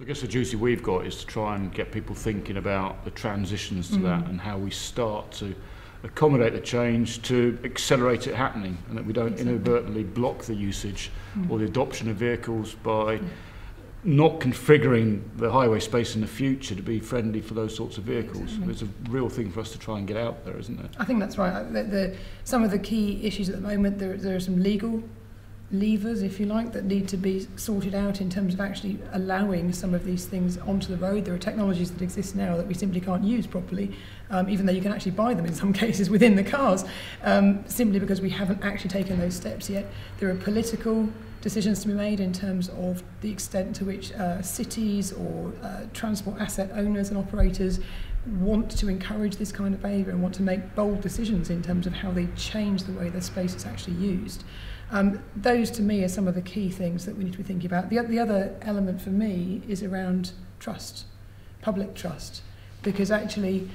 I guess the duty we've got is to try and get people thinking about the transitions to that and how we start to accommodate the change to accelerate it happening, and that we don't inadvertently block the usage or the adoption of vehicles by not configuring the highway space in the future to be friendly for those sorts of vehicles. It's a real thing for us to try and get out there, isn't it? I think that's right. Some of the key issues at the moment, there are some legal levers, if you like, that need to be sorted out in terms of actually allowing some of these things onto the road. There are technologies that exist now that we simply can't use properly, even though you can actually buy them in some cases within the cars, simply because we haven't actually taken those steps yet. There are political decisions to be made in terms of the extent to which cities or transport asset owners and operators want to encourage this kind of behaviour and want to make bold decisions in terms of how they change the way their space is actually used. Those to me are some of the key things that we need to be thinking about. The other element for me is around trust, public trust, because actually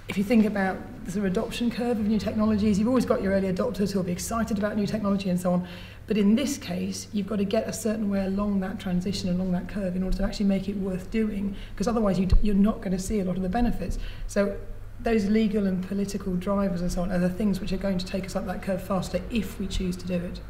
if you think about the sort of adoption curve of new technologies, you've always got your early adopters who will be excited about new technology and so on. But in this case, you've got to get a certain way along that transition, along that curve, in order to actually make it worth doing, because otherwise you're not going to see a lot of the benefits. So those legal and political drivers and so on are the things which are going to take us up that curve faster if we choose to do it.